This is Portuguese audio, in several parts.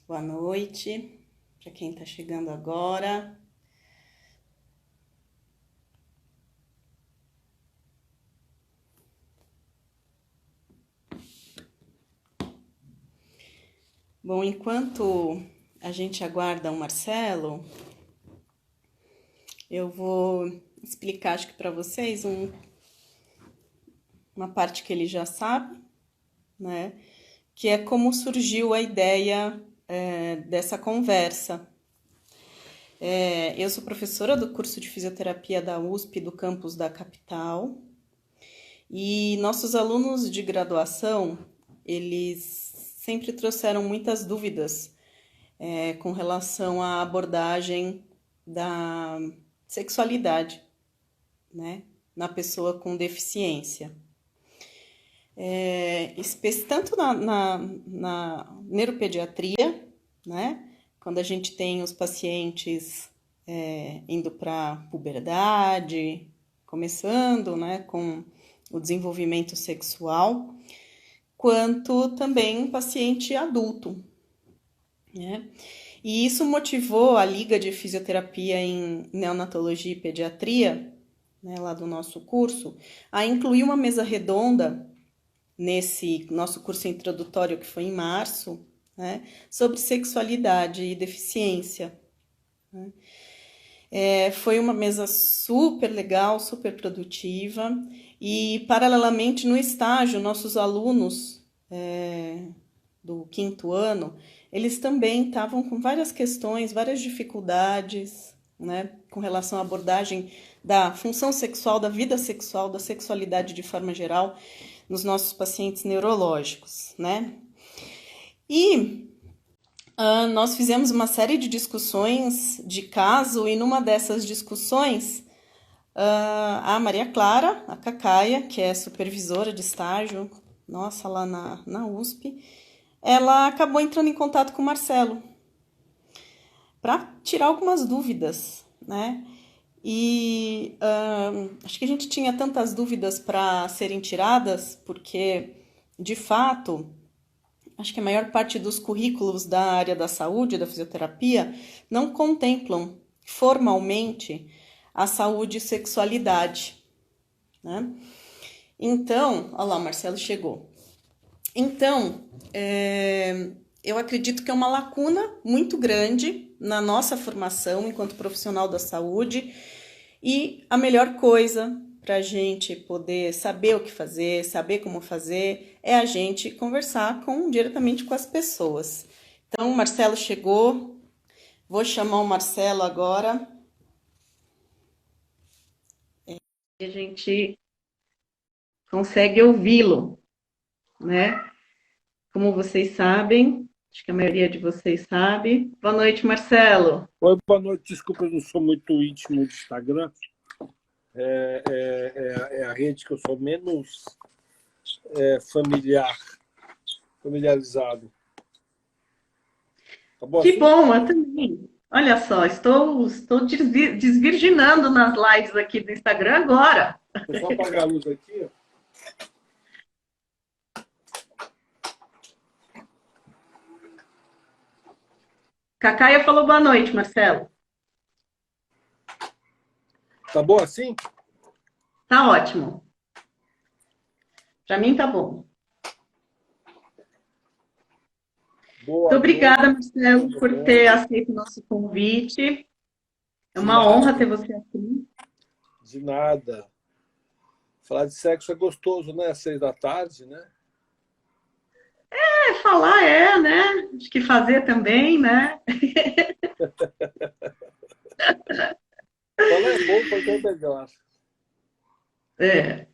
Boa noite para quem está chegando agora. Bom, enquanto a gente aguarda o Marcelo, eu vou explicar, acho que para vocês, uma parte que ele já sabe, né? Que é como surgiu a ideia dessa conversa. Eu sou professora do curso de fisioterapia da USP, do campus da capital, e nossos alunos de graduação, eles sempre trouxeram muitas dúvidas com relação à abordagem da sexualidade, né, na pessoa com deficiência. Tanto na neuropediatria, né, quando a gente tem os pacientes indo para a puberdade, começando, né, com o desenvolvimento sexual, quanto também paciente adulto, né? E isso motivou a Liga de Fisioterapia em Neonatologia e Pediatria, né, lá do nosso curso, a incluir uma mesa redonda nesse nosso curso introdutório que foi em março, né, sobre sexualidade e deficiência. Né? Foi uma mesa super legal, super produtiva, e paralelamente no estágio, nossos alunos do quinto ano, eles também estavam com várias questões, várias dificuldades, né, com relação à abordagem da função sexual, da vida sexual, da sexualidade de forma geral, nos nossos pacientes neurológicos, né? E nós fizemos uma série de discussões de caso, e numa dessas discussões, a Maria Clara, a Cacaia, que é supervisora de estágio, nossa, lá na USP, ela acabou entrando em contato com o Marcelo para tirar algumas dúvidas, né? E acho que a gente tinha tantas dúvidas para serem tiradas, porque, de fato, acho que a maior parte dos currículos da área da saúde, da fisioterapia, não contemplam formalmente a saúde e sexualidade, né? Então, olha lá, o Marcelo chegou. Então, eu acredito que é uma lacuna muito grande na nossa formação enquanto profissional da saúde, e a melhor coisa para a gente poder saber o que fazer, saber como fazer, é a gente conversar diretamente com as pessoas. Então, o Marcelo chegou, vou chamar o Marcelo agora, e a gente consegue ouvi-lo, né? Como vocês sabem, acho que a maioria de vocês sabe. Boa noite, Marcelo. Oi, boa noite. Desculpa, eu não sou muito íntimo do Instagram. É a rede que eu sou menos familiarizado. Tá bom Que assim? bom, eu também. Olha só, estou desvirginando nas lives aqui do Instagram agora. Vou só apagar a luz aqui. Cacaia falou boa noite, Marcelo. Tá bom assim? Tá ótimo. Para mim tá bom. Muito Boa obrigada, noite, Marcelo, tudo por bom? ter aceito o nosso convite. É De uma honra ter nada, você aqui. de nada. Falar de sexo é gostoso, né? Às 6 da tarde, né? Falar né? Acho que fazer também, né? Falar é bom, fazer é melhor. É.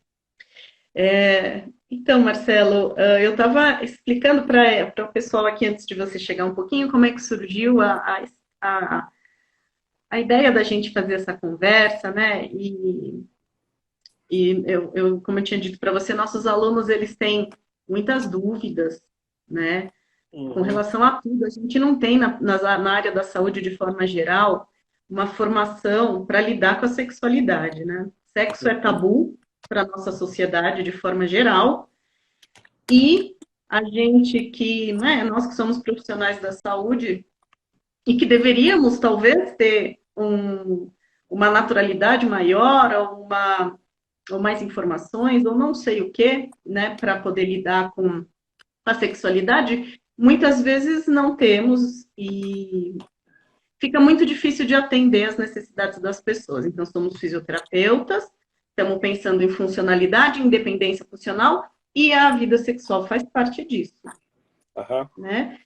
Então, Marcelo, eu estava explicando para o pessoal aqui antes de você chegar um pouquinho como é que surgiu a, a ideia da gente fazer essa conversa, né? E como eu tinha dito para você, nossos alunos eles têm muitas dúvidas, né? Com Uhum. relação a tudo. A gente não tem na área da saúde de forma geral uma formação para lidar com a sexualidade, né? Sexo é tabu para a nossa sociedade de forma geral, e a gente que, né, nós que somos profissionais da saúde e que deveríamos talvez ter uma naturalidade maior ou mais informações ou não sei o que, né, para poder lidar com a sexualidade, muitas vezes não temos e fica muito difícil de atender as necessidades das pessoas. Então, somos fisioterapeutas, estamos pensando em funcionalidade, independência funcional, e a vida sexual faz parte disso, Aham. né?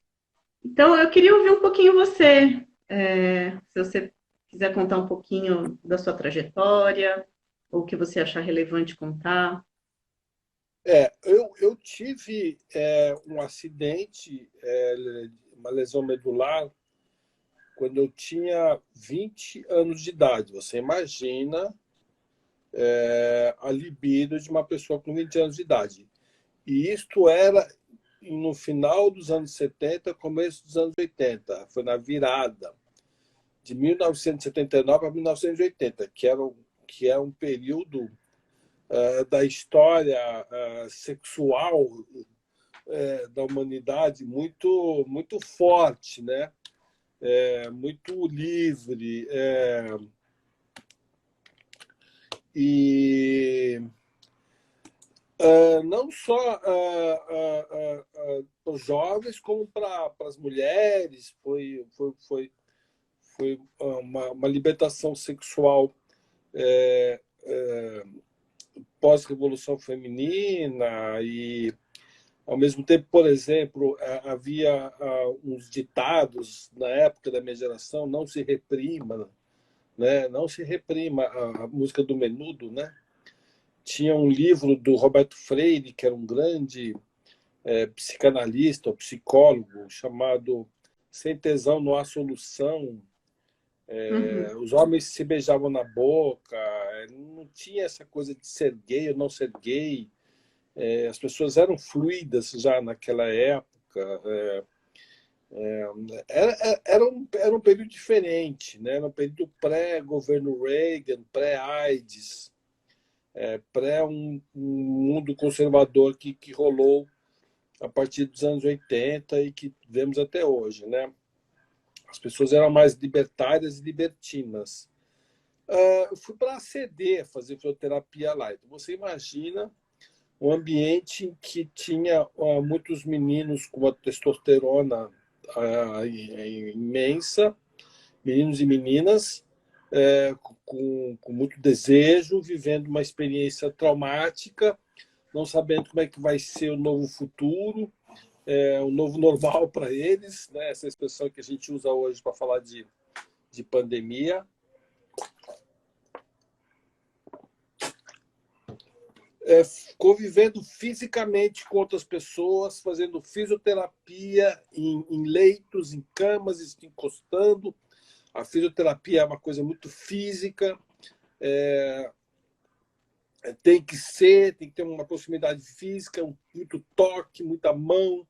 Então, eu queria ouvir um pouquinho você, se você quiser contar um pouquinho da sua trajetória, ou o que você achar relevante contar. Eu tive um acidente, uma lesão medular, quando eu tinha 20 anos de idade. Você imagina a libido de uma pessoa com 20 anos de idade. E isto era no final dos anos 70, começo dos anos 80. Foi na virada de 1979 a 1980, que é um período da história sexual da humanidade muito forte, né? Muito livre. E não só para os jovens, como para as mulheres. Foi uma libertação sexual pós-revolução feminina e, ao mesmo tempo, por exemplo, havia uns ditados na época da minha geração: não se reprima, né? Não se reprima a música do Menudo, né? Tinha um livro do Roberto Freire, que era um grande psicanalista ou psicólogo, chamado Sem Tesão Não Há Solução. Uhum. Os homens se beijavam na boca, não tinha essa coisa de ser gay ou não ser gay. As pessoas eram fluidas já naquela época. Era um período diferente, né? Era um período pré-governo Reagan, pré-AIDS, pré um mundo conservador que rolou a partir dos anos 80 e que vemos até hoje, né? As pessoas eram mais libertárias e libertinas. Eu fui para a CD fazer fisioterapia lá. Então, você imagina um ambiente em que tinha muitos meninos com uma testosterona imensa, meninos e meninas, com muito desejo, vivendo uma experiência traumática, não sabendo como é que vai ser o novo futuro, o novo normal para eles, né? Essa expressão que a gente usa hoje para falar de pandemia. Convivendo fisicamente com outras pessoas, fazendo fisioterapia em leitos, em camas, encostando. A fisioterapia é uma coisa muito física, tem que ter uma proximidade física, muito toque, muita mão,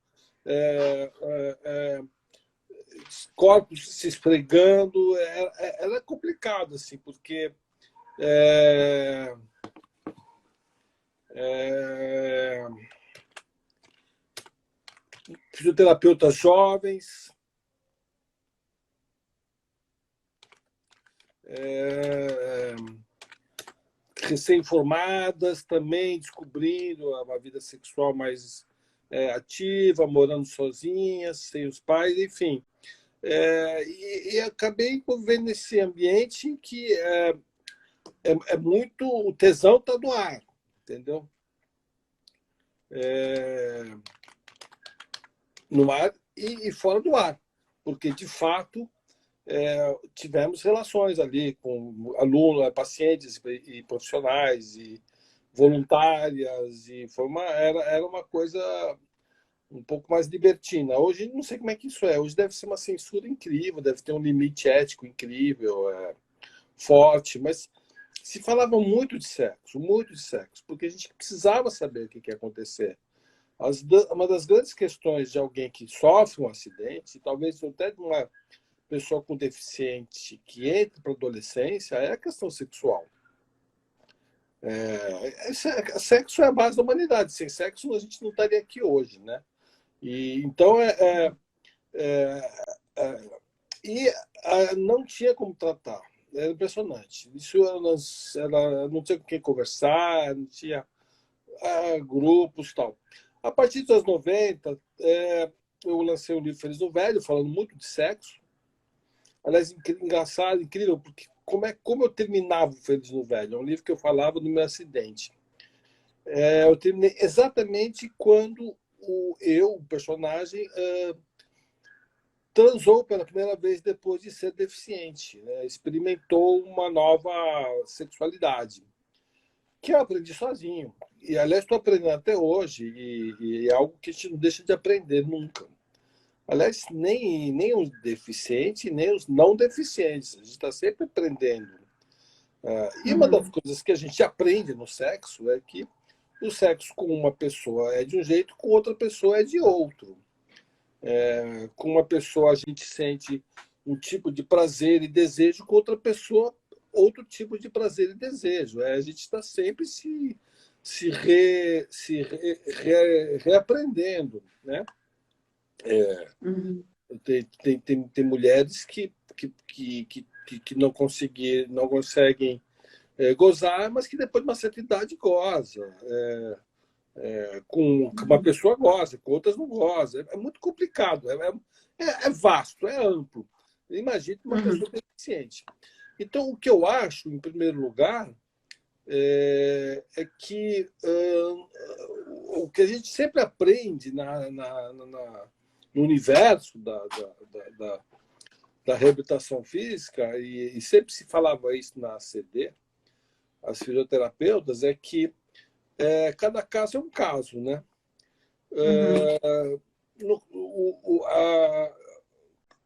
corpos se esfregando. Ela é complicado, assim, porque fisioterapeutas jovens, recém-formadas, também descobrindo uma vida sexual mais ativa, morando sozinhas, sem os pais, enfim. E acabei vivendo nesse ambiente que muito... O tesão está no ar, entendeu? No ar e fora do ar, porque, de fato, tivemos relações ali com alunos, pacientes e profissionais e voluntárias, e era uma coisa um pouco mais libertina. Hoje não sei como é que isso é. Hoje deve ser uma censura incrível, deve ter um limite ético incrível, forte, mas se falava muito de sexo, porque a gente precisava saber o que ia acontecer. Uma das grandes questões de alguém que sofre um acidente, talvez até de uma pessoa com deficiente que entra para a adolescência, é a questão sexual. Sexo é a base da humanidade. Sem sexo a gente não estaria aqui hoje, né? E, então, é, não tinha como tratar. Era impressionante. Isso não tinha com quem conversar, não tinha grupos e tal. A partir dos anos 90, eu lancei o livro Feliz no Velho, falando muito de sexo. Aliás, engraçado, incrível, porque como eu terminava o Feliz no Velho? É um livro que eu falava do meu acidente. Eu terminei exatamente quando o personagem, transou pela primeira vez depois de ser deficiente, né? Experimentou uma nova sexualidade, que eu aprendi sozinho. E, aliás, estou aprendendo até hoje, e é algo que a gente não deixa de aprender nunca. Aliás, nem os deficientes, nem os não deficientes. A gente está sempre aprendendo. E uma das coisas que a gente aprende no sexo é que o sexo com uma pessoa é de um jeito, com outra pessoa é de outro. Com uma pessoa a gente sente um tipo de prazer e desejo, com outra pessoa outro tipo de prazer e desejo. A gente está sempre reaprendendo, né? Tem mulheres que não conseguem gozar, mas que depois de uma certa idade goza. Com uma pessoa goza, com outras não goza. É muito complicado, é vasto, é amplo. Imagine uma pessoa deficiente. Então, o que eu acho, em primeiro lugar, que o que a gente sempre aprende no universo da reabilitação física, e sempre se falava isso na CD, as fisioterapeutas, é que cada caso é um caso, né?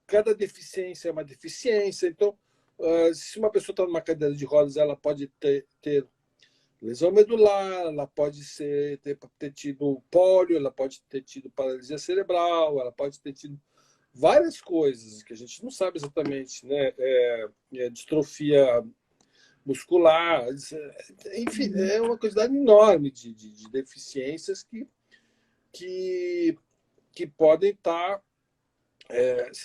Cada deficiência é uma deficiência. Então, se uma pessoa está numa cadeira de rodas, ela pode ter lesão medular, ela pode ter tido pólio, ela pode ter tido paralisia cerebral, ela pode ter tido várias coisas que a gente não sabe exatamente, né? Distrofia muscular, enfim, é uma quantidade enorme de deficiências que podem estar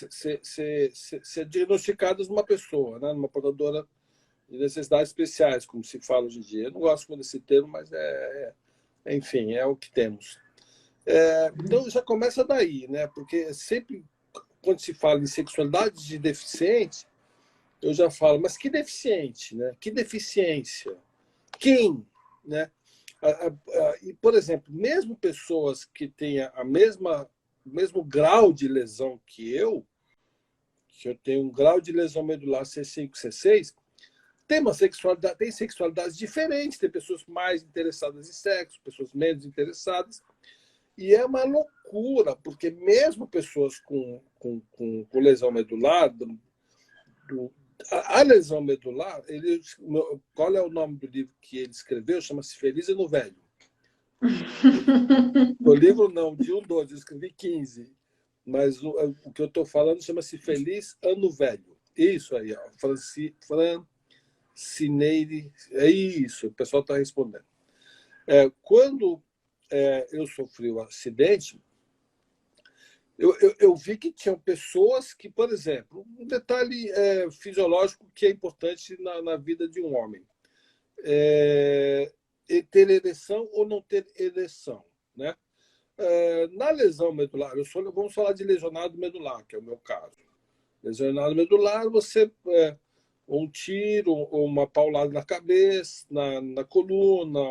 ser diagnosticadas numa pessoa, né? Numa portadora de necessidades especiais, como se fala hoje em dia. Eu não gosto muito desse termo, mas enfim, é o que temos. Então já começa daí, né? Porque sempre quando se fala em sexualidade de deficiente, eu já falo, mas que deficiente, né? Que deficiência? Quem, né? E, por exemplo, mesmo pessoas que tenham o mesmo grau de lesão que eu tenho um grau de lesão medular C5, C6, tem sexualidades diferentes, tem pessoas mais interessadas em sexo, pessoas menos interessadas, e é uma loucura, porque mesmo pessoas com lesão medular, a lesão medular, qual é o nome do livro que ele escreveu? Chama-se Feliz no Velho. O livro não, de 12, eu escrevi 15. Mas o que eu estou falando chama-se Feliz Ano Velho. Isso aí, ó. Francineide. É isso, o pessoal está respondendo. Quando eu sofri o acidente, eu vi que tinham pessoas que, por exemplo, um detalhe fisiológico que é importante na vida de um homem. Ter ereção ou não ter ereção, né? Na lesão medular, vamos falar de lesionado medular, que é o meu caso. Lesionado medular, você um tiro, ou uma paulada na cabeça, na coluna,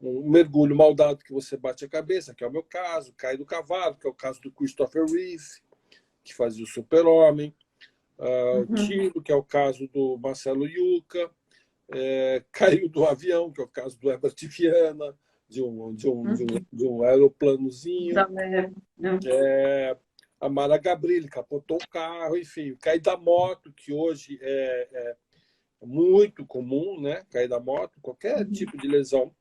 um mergulho mal dado que você bate a cabeça, que é o meu caso, cai do cavalo, que é o caso do Christopher Reeve, que fazia o Super-Homem, tiro, que é o caso do Marcelo Yuca, caiu do avião, que é o caso do Herbert Viana, de um aeroplanozinho. A Mara Gabrilli capotou o carro, enfim, cair da moto, que hoje é muito comum, né? Cair da moto, qualquer tipo de lesão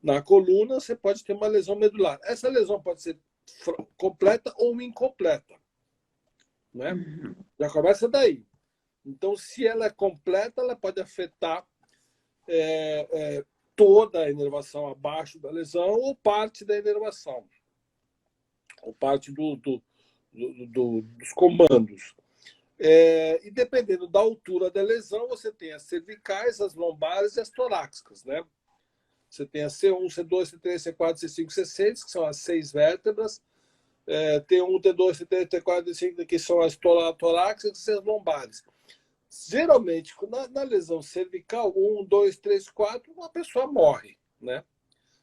na coluna, você pode ter uma lesão medular. Essa lesão pode ser completa ou incompleta, né? Já começa daí. Então, se ela é completa, ela pode afetar toda a inervação abaixo da lesão ou parte da inervação. ou parte dos comandos. E dependendo da altura da lesão, você tem as cervicais, as lombares e as torácicas, né? Você tem a C1, C2, C3, C4, C5, C6, que são as 6 vértebras. T1, T2, T3, T4, T5, que são as torácicas e as lombares. Geralmente, na lesão cervical, 1, 2, 3, 4, uma pessoa morre, né?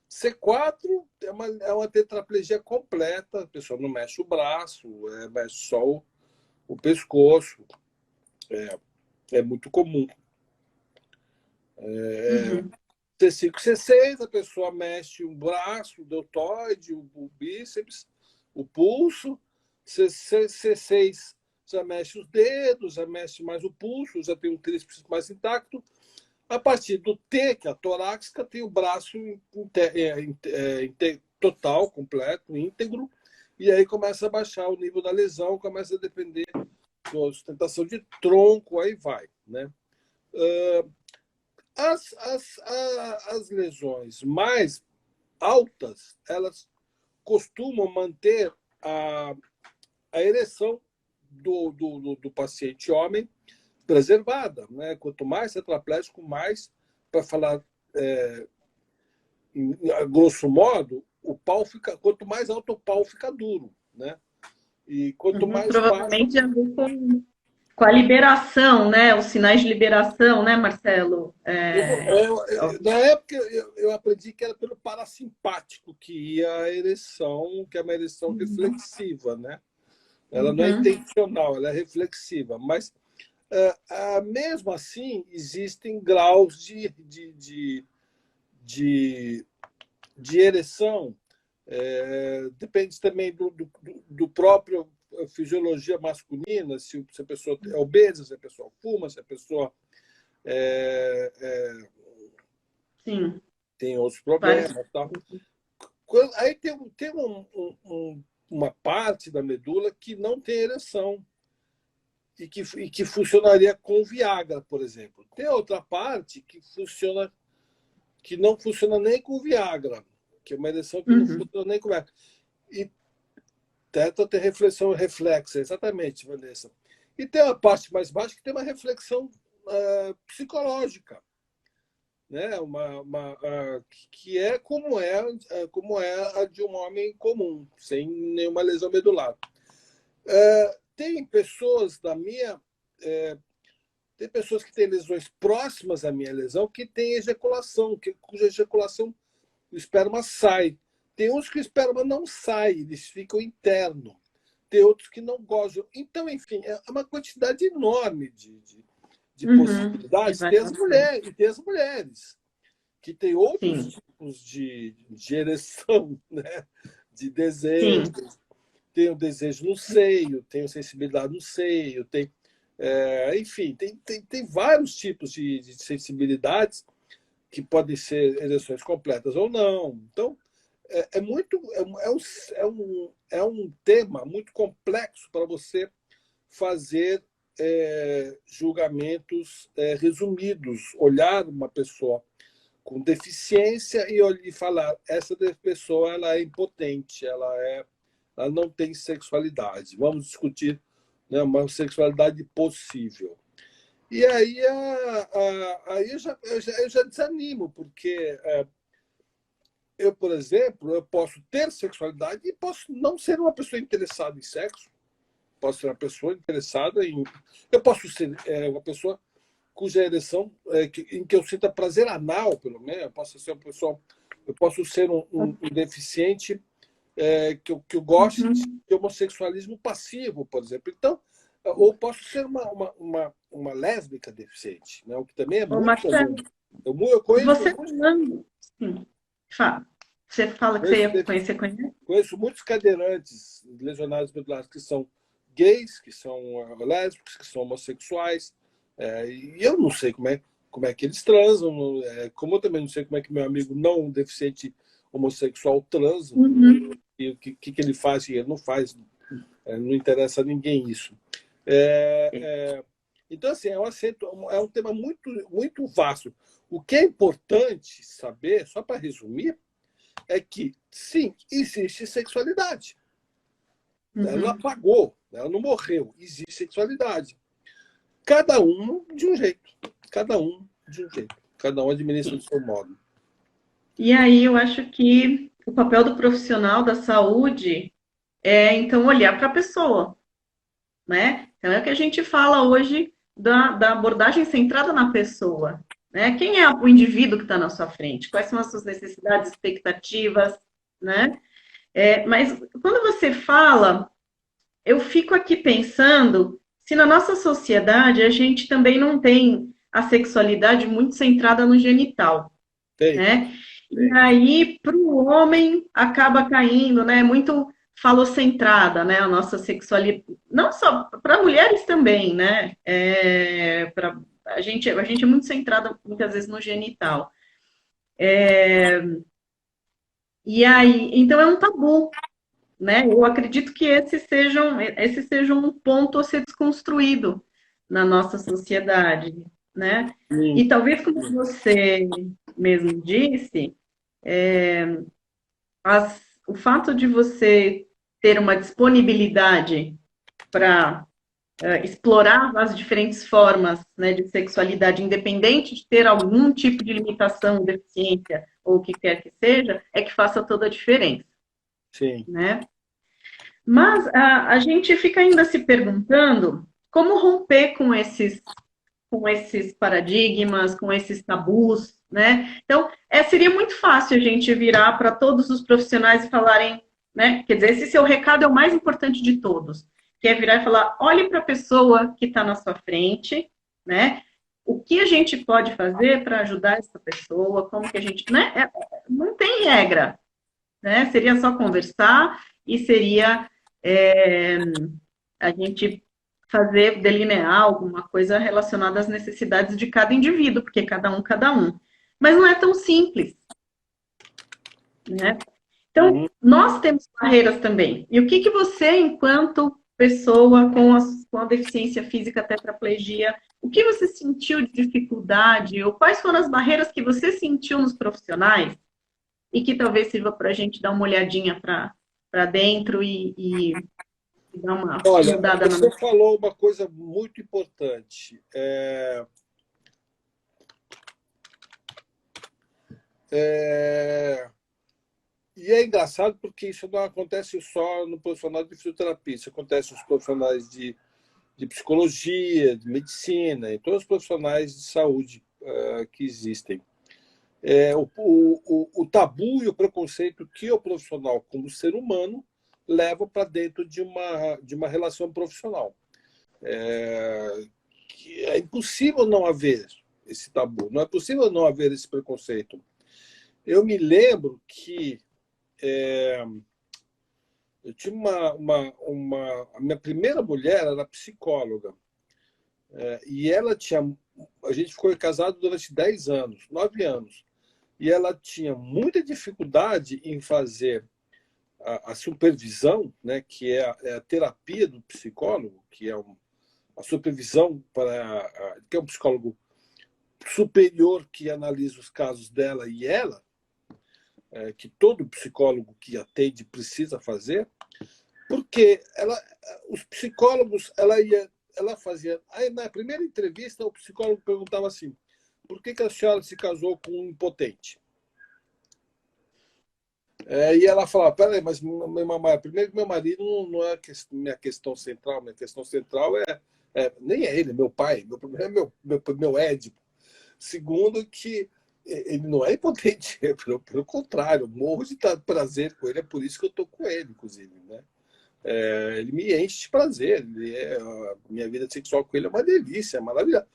C4 é uma tetraplegia completa, a pessoa não mexe o braço, mexe só o pescoço. É muito comum. Uhum. C5, C6, a pessoa mexe o braço, o deltoide, o bíceps, o pulso. C6 já mexe os dedos, já mexe mais o pulso, já tem um tríceps mais intacto. A partir do T, que é a torácica, tem o braço total, completo, íntegro, e aí começa a baixar o nível da lesão, começa a depender da sustentação de tronco, aí vai, né? As lesões mais altas, elas costumam manter a ereção do paciente homem preservada, né? Quanto mais tetraplégico, mais, para falar a grosso modo, quanto mais alto o pau fica duro, né? E quanto mais baixo. Provavelmente a ver com a liberação, né? Os sinais de liberação, né, Marcelo? Na época eu aprendi que era pelo parasimpático que ia a ereção, que é uma ereção reflexiva, né? Ela não é intencional, ela é reflexiva, mas mesmo assim existem graus de ereção. Depende também do próprio fisiologia masculina, se a pessoa é obesa, se a pessoa fuma, se a pessoa Sim. tem outros problemas. Tal. Aí tem uma parte da medula que não tem ereção e que funcionaria com Viagra, por exemplo. Tem outra parte que não funciona nem com Viagra, que é uma ereção que não funciona nem com Viagra. E teta tem reflexão reflexa, exatamente, Vanessa. E tem uma parte mais baixa que tem uma reflexão psicológica, né? Que é como é a de um homem comum, sem nenhuma lesão medular. Tem pessoas tem pessoas que têm lesões próximas à minha lesão que têm ejaculação, cuja ejaculação o esperma sai. Tem uns que o esperma não sai, eles ficam interno. Tem outros que não gozam. Então, enfim, é uma quantidade enorme de possibilidades. Tem as mulheres, que têm outros tipos de ereção, né? De desejo. Sim. Tem o desejo no seio, tem a sensibilidade no seio, enfim, tem vários tipos de sensibilidades que podem ser ereções completas ou não. Então, é um tema muito complexo para você fazer julgamentos resumidos, olhar uma pessoa com deficiência e falar: essa pessoa ela é impotente, ela não tem sexualidade. Vamos discutir, né, uma sexualidade possível. E aí, aí eu já desanimo, porque eu, por exemplo, eu posso ter sexualidade e posso não ser uma pessoa interessada em sexo. Posso ser uma pessoa interessada em... Eu posso ser uma pessoa cuja ereção, em que eu sinta prazer anal, pelo menos. Eu posso ser uma pessoa... Eu posso ser um deficiente que eu goste de homossexualismo passivo, por exemplo. Então, ou posso ser uma lésbica deficiente, né? O que também é muito comum. Eu conheço Você fala que você ia conhecer. Conheço muitos cadeirantes lesionados medulares que são gays, que são lésbicos, que são homossexuais, e eu não sei como é que eles transam, como eu também não sei como é que meu amigo não deficiente homossexual transa, e o que ele faz, o que ele não faz, não interessa a ninguém isso. Então, assim, é um tema muito, muito vasto. O que é importante saber, só para resumir, é que, sim, existe sexualidade. ela não Uhum. apagou, ela não morreu. Existe sexualidade. Cada um de um jeito. Cada um de um jeito. Cada um administra do seu modo. E aí eu acho que o papel do profissional da saúde é, então, olhar para a pessoa, né? Então, é o que a gente fala hoje da abordagem centrada na pessoa, né? Quem é o indivíduo que está na sua frente? Quais são as suas necessidades, expectativas, né? Mas quando você fala, eu fico aqui pensando se na nossa sociedade a gente também não tem a sexualidade muito centrada no genital, Tem, né? E tem. aí, para o homem, acaba caindo, né? Muito falocentrada, né? A nossa sexualidade, não só para mulheres também, né? A gente é muito centrada muitas vezes no genital. E aí, então é um tabu, né? Eu acredito que esse seja um ponto a ser desconstruído na nossa sociedade, né? Sim, E talvez, como sim. você mesmo disse, o fato de você ter uma disponibilidade para explorar as diferentes formas, né, de sexualidade, independente de ter algum tipo de limitação, deficiência ou o que quer que seja, é que faça toda a diferença, Sim. né? Mas a gente fica ainda se perguntando como romper com esses paradigmas, com esses tabus, né? Então, seria muito fácil a gente virar para todos os profissionais e falarem, né? Quer dizer, esse seu recado é o mais importante de todos, que é virar e falar, olhe para a pessoa que está na sua frente, né? O que a gente pode fazer para ajudar essa pessoa? Como que a gente, né? Não tem regra, né? Seria só conversar e seria é, a gente delinear alguma coisa relacionada às necessidades de cada indivíduo, porque cada um. Mas não é tão simples, né? Então, Uhum. nós temos barreiras também. E o que você, enquanto pessoa com a deficiência física tetraplegia, o que você sentiu de dificuldade, ou quais foram as barreiras que você sentiu nos profissionais e que talvez sirva para a gente dar uma olhadinha para dentro e dar uma Olha, mudada na você nossa. falou uma coisa muito importante. É, E é engraçado porque isso não acontece só no profissional de fisioterapia, isso acontece nos profissionais de psicologia, de medicina, em todos os profissionais de saúde que existem. O tabu e o preconceito que o profissional, como ser humano, leva para dentro de uma relação profissional. Que é impossível não haver esse tabu, não é possível não haver esse preconceito. Eu me lembro que eu tinha a minha primeira mulher era psicóloga, e ela tinha. A gente ficou casado durante 10 anos, 9 anos, e ela tinha muita dificuldade em fazer a supervisão, né, que é a terapia do psicólogo, que é a supervisão que é um psicólogo superior que analisa os casos dela e ela, que todo psicólogo que atende precisa fazer, porque os psicólogos, ela fazia. Aí, na primeira entrevista, o psicólogo perguntava assim: por que a senhora se casou com um impotente? E ela falava: peraí, mas primeiro que meu marido não é minha questão central, minha questão central nem é ele, é meu pai, meu problema é meu Édipo. Segundo, que ele não é impotente, pelo contrário, eu morro de prazer com ele, é por isso que eu estou com ele, inclusive, né? Ele me enche de prazer. A minha vida sexual com ele é uma delícia, é maravilhosa.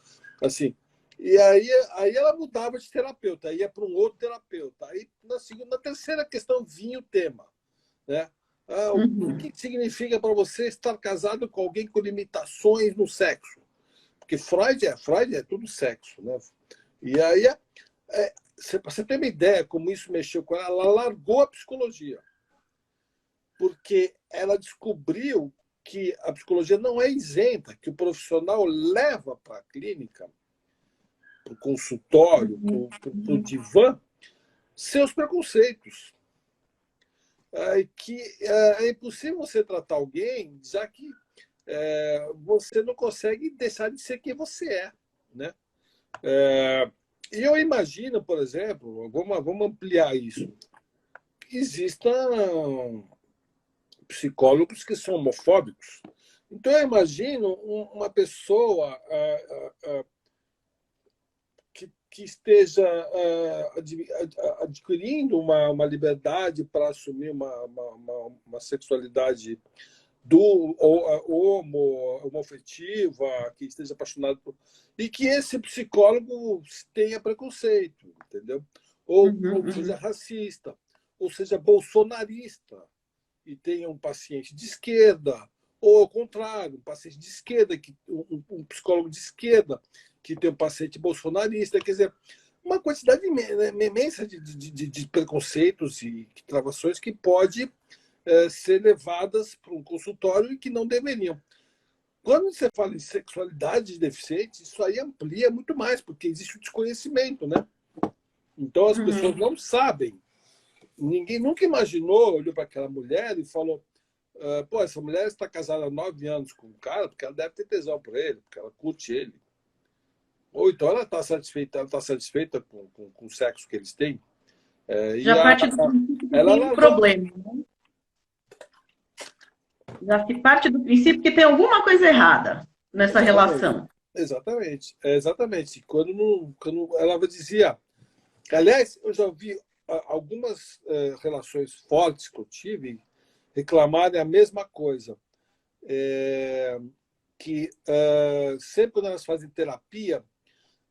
Assim, e aí ela mudava de terapeuta, ia para um outro terapeuta. Aí na terceira questão vinha o tema, né? O que significa para você estar casado com alguém com limitações no sexo? Porque Freud é tudo sexo, né? E aí, para você ter uma ideia como isso mexeu com ela, ela largou a psicologia porque ela descobriu que a psicologia não é isenta, que o profissional leva para a clínica, para o consultório, para o divã, seus preconceitos. que é impossível você tratar alguém, já que você não consegue deixar de ser quem você é, né? E eu imagino, por exemplo, vamos ampliar isso. Existam psicólogos que são homofóbicos. Então, eu imagino uma pessoa que esteja adquirindo uma liberdade para assumir uma sexualidade homoafetiva, que esteja apaixonado por... E que esse psicólogo tenha preconceito, entendeu? Ou seja racista, ou seja bolsonarista, e tenha um paciente de esquerda, ou ao contrário, um paciente de esquerda, um psicólogo de esquerda, que tem um paciente bolsonarista, quer dizer, uma quantidade imensa de preconceitos e travações que pode ser levadas para um consultório e que não deveriam. Quando você fala em sexualidade de deficiente, isso aí amplia muito mais, porque existe o desconhecimento, né? Então as pessoas não sabem. Ninguém nunca imaginou, olhou para aquela mulher e falou: pô, essa mulher está casada há 9 anos com um cara porque ela deve ter tesão por ele, porque ela curte ele. Ou então ela está satisfeita com o sexo que eles têm. Já parte do princípio que tem um problema, né? Já se parte do princípio que tem alguma coisa errada nessa relação. Exatamente. Exatamente. Quando ela dizia... Aliás, eu já ouvi algumas relações fortes que eu tive reclamarem a mesma coisa. Que sempre quando elas fazem terapia,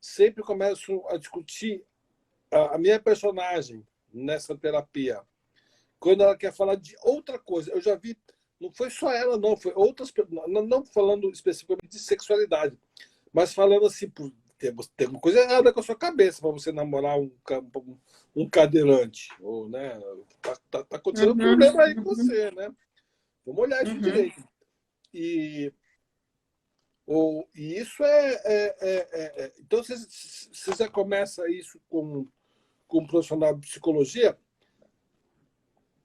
sempre começam a discutir a minha personagem nessa terapia. Quando ela quer falar de outra coisa. Eu já vi, não foi só ela, não, foi outras, não falando especificamente de sexualidade, mas falando assim, tem uma coisa errada com a sua cabeça para você namorar um cadeirante. Ou, né, tá acontecendo um problema aí com você, né? Vamos olhar isso direito. E isso então, você já começa isso com um profissional de psicologia,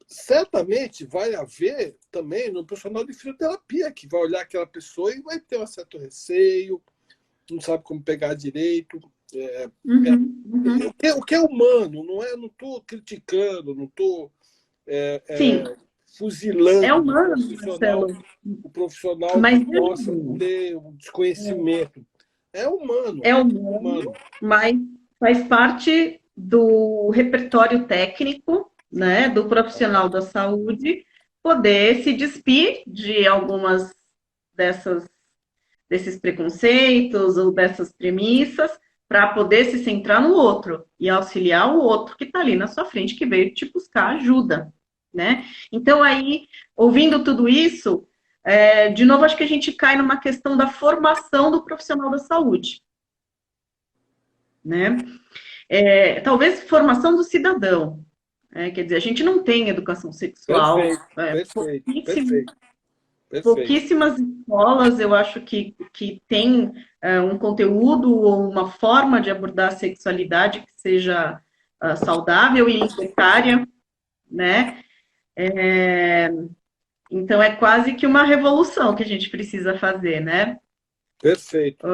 certamente vai haver também no profissional de fisioterapia, que vai olhar aquela pessoa e vai ter um certo receio, não sabe como pegar direito. O que é humano, não estou criticando, não estou fuzilando é humano, o profissional mas que possa ter um desconhecimento. É humano. É humano, mas faz parte do repertório técnico, né, do profissional da saúde poder se despir de algumas desses preconceitos ou dessas premissas para poder se centrar no outro e auxiliar o outro que está ali na sua frente, que veio te buscar ajuda, né? Então, aí, ouvindo tudo isso, de novo, acho que a gente cai numa questão da formação do profissional da saúde, né? Talvez formação do cidadão. Quer dizer, a gente não tem educação sexual. Perfeito. Pouquíssimas escolas, eu acho que tem um conteúdo ou uma forma de abordar a sexualidade que seja saudável e libertária, né? Então, é quase que uma revolução que a gente precisa fazer, né? Perfeito.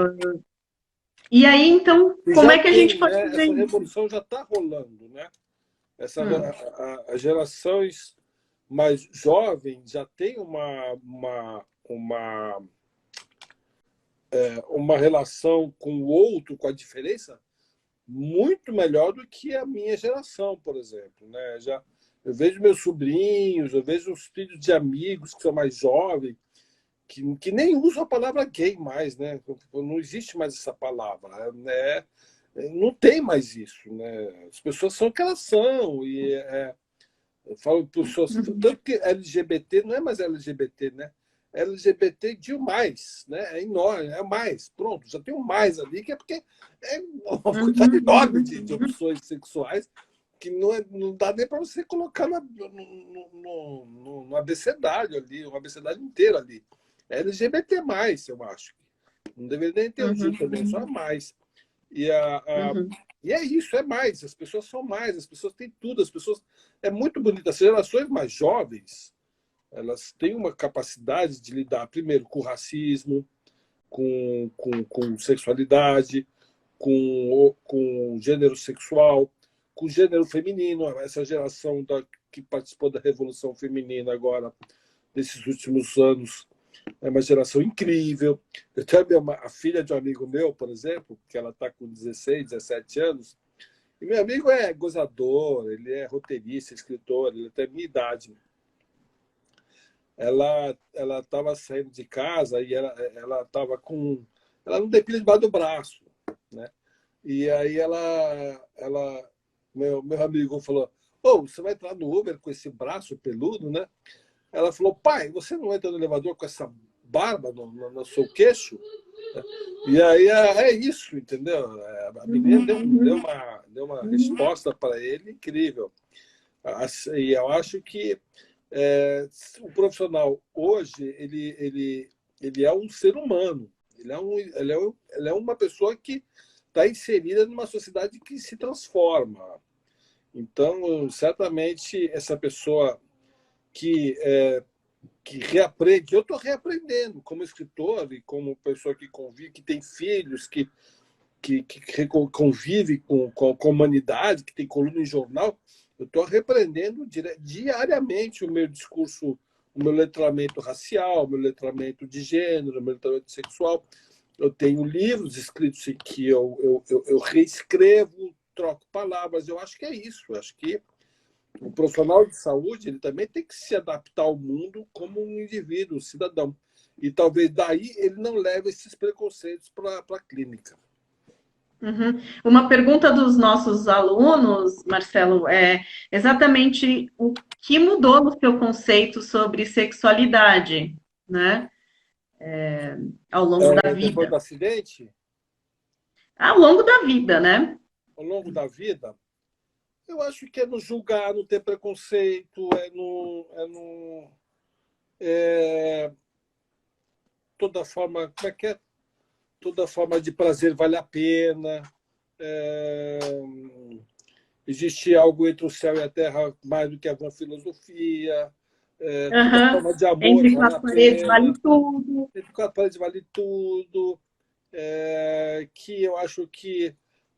E aí, então, como é que a gente pode fazer isso? Essa revolução já está rolando, né? As gerações mais jovens já têm uma relação com o outro, com a diferença, muito melhor do que a minha geração, por exemplo, né? Eu vejo meus sobrinhos, eu vejo os filhos de amigos que são mais jovens, que nem usam a palavra gay mais, né? Não existe mais essa palavra, né? Não tem mais isso, né? As pessoas são o que elas são. E eu falo pessoas, tanto que LGBT não é mais LGBT, né? LGBT de mais, né? É enorme, é mais. Pronto, já tem um mais ali, que é porque é uma quantidade enorme de opções sexuais que não dá nem para você colocar no abecedário ali, um abecedário inteiro ali. É LGBT+, eu acho. Não deveria nem ter o também, só mais. E, Uhum. e é isso, é mais. As pessoas são mais, as pessoas têm tudo. As pessoas... É muito bonito. As gerações mais jovens, elas têm uma capacidade de lidar, primeiro, com racismo, com sexualidade, com gênero sexual, com gênero feminino. Essa geração que participou da Revolução Feminina agora, nesses últimos anos, é uma geração incrível. Eu tenho a filha de um amigo meu, por exemplo, que ela está com 16, 17 anos, e meu amigo é gozador, ele é roteirista, escritor, ele tem a minha idade. Ela estava saindo de casa e ela estava com... Ela não depila debaixo do braço, né? E aí meu amigo falou, você vai entrar no Uber com esse braço peludo, né? Ela falou, pai, você não entra no elevador com essa barba no seu queixo? E aí é isso, entendeu? A menina deu uma resposta para ele incrível. E eu acho que o profissional hoje ele é um ser humano, ele é uma pessoa que está inserida numa sociedade que se transforma. Então, certamente, essa pessoa que reaprende, eu estou reaprendendo como escritor e como pessoa que convive, que tem filhos, que convive com a humanidade, que tem coluna em jornal. Eu estou reaprendendo diariamente o meu discurso, o meu letramento racial, o meu letramento de gênero, o meu letramento sexual. Eu tenho livros escritos em que eu reescrevo, troco palavras. Eu acho que é isso. Eu acho que o profissional de saúde ele também tem que se adaptar ao mundo como um indivíduo, um cidadão. E talvez daí ele não leve esses preconceitos para a clínica. Uhum. Uma pergunta dos nossos alunos, Marcelo, é exatamente o que mudou no seu conceito sobre sexualidade, né? Ao longo da Depois do vida. acidente, Ao longo da vida, né? ao longo da vida, eu acho que é não julgar, não ter preconceito, toda forma, como é que é? Toda forma de prazer vale a pena. É, existe algo entre o céu e a terra mais do que a filosofia. Toda Uhum. forma de amor Entre vale quatro a paredes vale pena. tudo. Entre quatro paredes vale tudo. Que eu acho que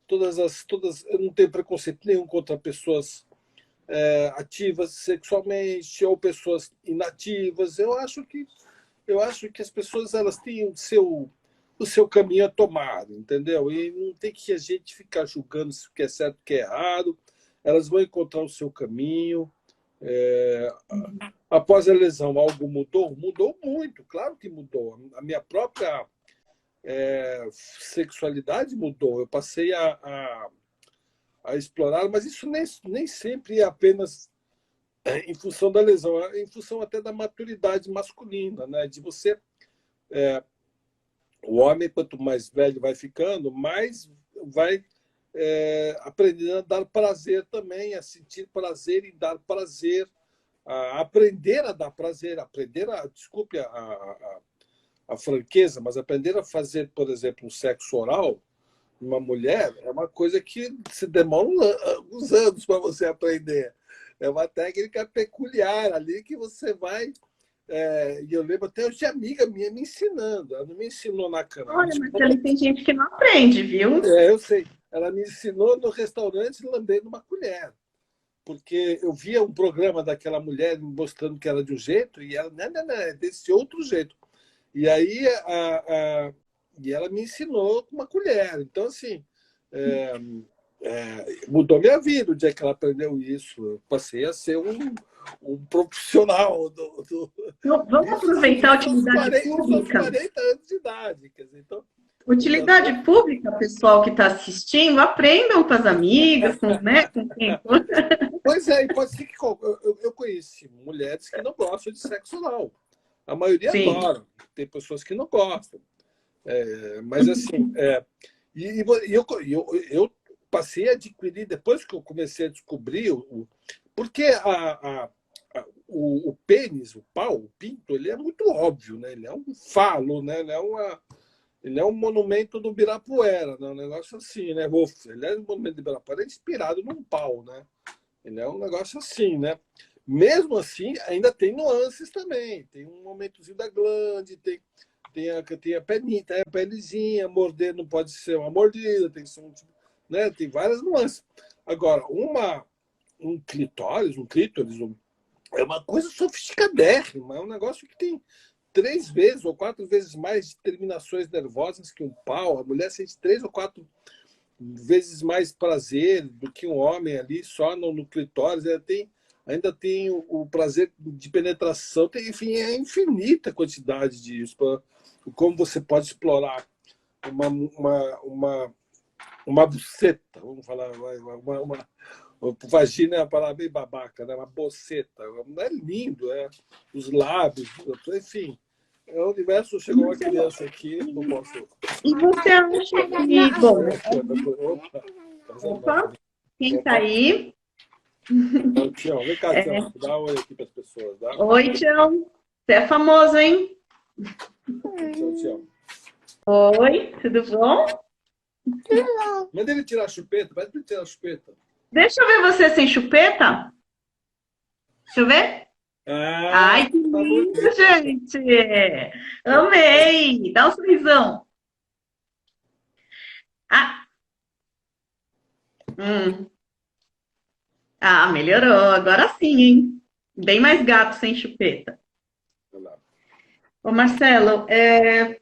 eu não tenho preconceito nenhum contra pessoas ativas sexualmente ou pessoas inativas. Eu acho que as pessoas elas têm o seu caminho a tomar, entendeu? E não tem que a gente ficar julgando se o que é certo, o que é errado. Elas vão encontrar o seu caminho. Após a lesão, algo mudou? Mudou muito, claro que mudou. A minha própria sexualidade mudou. Eu passei a explorar, mas isso nem sempre é apenas em função da lesão, é em função até da maturidade masculina, né? De você, o homem quanto mais velho vai ficando, mais vai aprendendo a dar prazer também, a sentir prazer em dar prazer, a aprender a dar prazer, desculpe a franqueza, mas aprender a fazer, por exemplo, um sexo oral uma mulher é uma coisa que se demora uns anos para você aprender. É uma técnica peculiar ali que você vai. E eu lembro até hoje de amiga minha me ensinando. Ela não me ensinou na cama. Olha, Marcelo, tem gente que não aprende, viu? Eu sei. Ela me ensinou no restaurante lambendo uma colher. Porque eu via um programa daquela mulher mostrando que era de um jeito e ela, não, é desse outro jeito. E aí e ela me ensinou com uma colher. Então, assim, mudou minha vida o dia que ela aprendeu isso. Eu passei a ser um profissional Vamos aproveitar a utilidade isso aos pública. 40 anos de idade. Quer dizer, então, Utilidade pública, pessoal que está assistindo, aprendam com as amigas, com quem for. Pois é, e pode ser que eu conheci mulheres que não gostam de sexo oral. A maioria adora. Tem pessoas que não gostam. Mas assim, eu passei a adquirir, depois que eu comecei a descobrir, porque o pênis, o pau, o pinto, ele é muito óbvio, né? Ele é um falo, né? Ele é um monumento do Ibirapuera, né? Um negócio assim, né? Ele é um monumento do Ibirapuera inspirado num pau, né? Ele é um negócio assim, né? Mesmo assim, ainda tem nuances também. Tem um momentozinho da glande, tem a peninha, tem a pelezinha, morder não pode ser uma mordida, tem que ser né? Tem várias nuances. Agora, um clítoris, é uma coisa sofisticadérrima, é um negócio que tem 3 vezes ou 4 vezes mais terminações nervosas que um pau. A mulher sente 3 ou 4 vezes mais prazer do que um homem ali só no clitóris. Ainda tem o prazer de penetração. Enfim, é infinita a quantidade disso. Como você pode explorar uma buceta, vamos falar, vagina é uma palavra bem babaca, né? Uma boceta. É lindo, os lábios, enfim. O universo chegou uma criança aqui, não posso. E você acha que. Bom. Opa, quem tá aí? Tião, vem cá, Tião. Dá um oi aqui para as pessoas. Dá? Oi, Tião. Você é famoso, hein? Tião. Oi, tudo bom? Manda ele tirar a chupeta, vai tirar a chupeta. Deixa eu ver você sem chupeta. Deixa eu ver. Ai, que lindo, gente! Amei! Dá um sorrisão. Melhorou. Agora sim, hein? Bem mais gato sem chupeta. Ô, Marcelo,